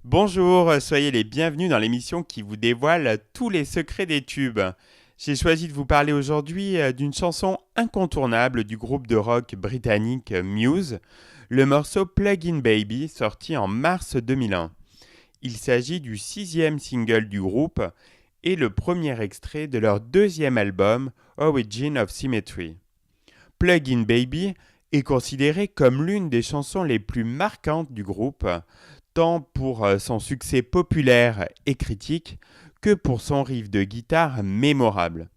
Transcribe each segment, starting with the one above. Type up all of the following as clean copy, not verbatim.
Bonjour, soyez les bienvenus dans l'émission qui vous dévoile tous les secrets des tubes. J'ai choisi de vous parler aujourd'hui d'une chanson incontournable du groupe de rock britannique Muse, le morceau Plug-in Baby sorti en mars 2001. Il s'agit du sixième single du groupe et le premier extrait de leur deuxième album Origin of Symmetry. Plug-in Baby est considéré comme l'une des chansons les plus marquantes du groupe, tant pour son succès populaire et critique que pour son riff de guitare mémorable.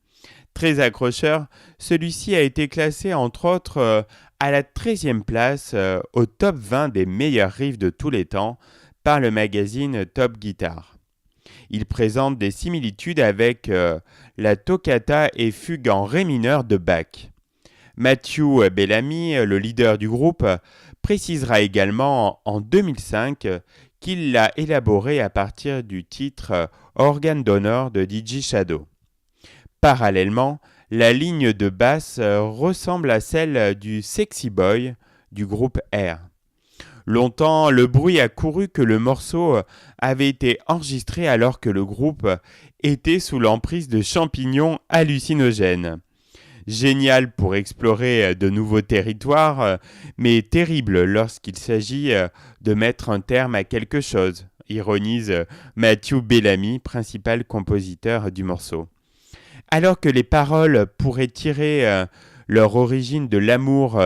Très accrocheur, celui-ci a été classé entre autres à la 13e place au top 20 des meilleurs riffs de tous les temps par le magazine Top Guitar. Il présente des similitudes avec la toccata et fugue en ré mineur de Bach. Matthew Bellamy, le leader du groupe, précisera également en 2005 qu'il l'a élaboré à partir du titre Organ Donor de DJ Shadow. Parallèlement, la ligne de basse ressemble à celle du Sexy Boy du groupe R. Longtemps, le bruit a couru que le morceau avait été enregistré alors que le groupe était sous l'emprise de champignons hallucinogènes. Génial pour explorer de nouveaux territoires, mais terrible lorsqu'il s'agit de mettre un terme à quelque chose, ironise Matthew Bellamy, principal compositeur du morceau. Alors que les paroles pourraient tirer leur origine de l'amour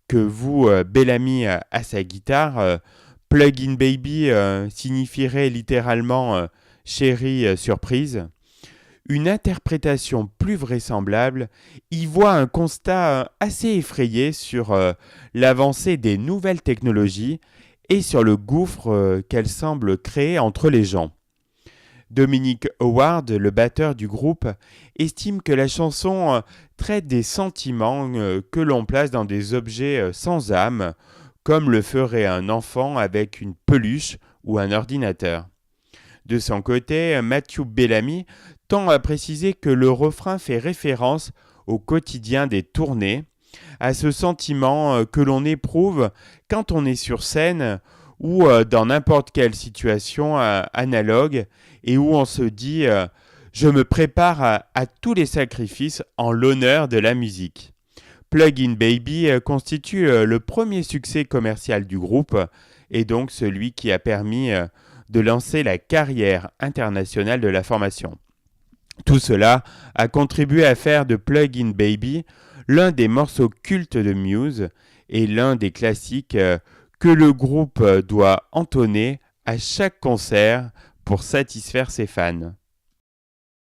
que voue Bellamy à sa guitare, Plug-in Baby signifierait littéralement chérie surprise. Une interprétation plus vraisemblable y voit un constat assez effrayé sur l'avancée des nouvelles technologies et sur le gouffre qu'elles semblent créer entre les gens. Dominic Howard, le batteur du groupe, estime que la chanson traite des sentiments que l'on place dans des objets sans âme, comme le ferait un enfant avec une peluche ou un ordinateur. De son côté, Matthew Bellamy tend à préciser que le refrain fait référence au quotidien des tournées, à ce sentiment que l'on éprouve quand on est sur scène ou dans n'importe quelle situation analogue et où on se dit je me prépare à tous les sacrifices en l'honneur de la musique. Plug-in Baby constitue le premier succès commercial du groupe et donc celui qui a permis de lancer la carrière internationale de la formation. Tout cela a contribué à faire de Plug-in Baby l'un des morceaux cultes de Muse et l'un des classiques que le groupe doit entonner à chaque concert pour satisfaire ses fans.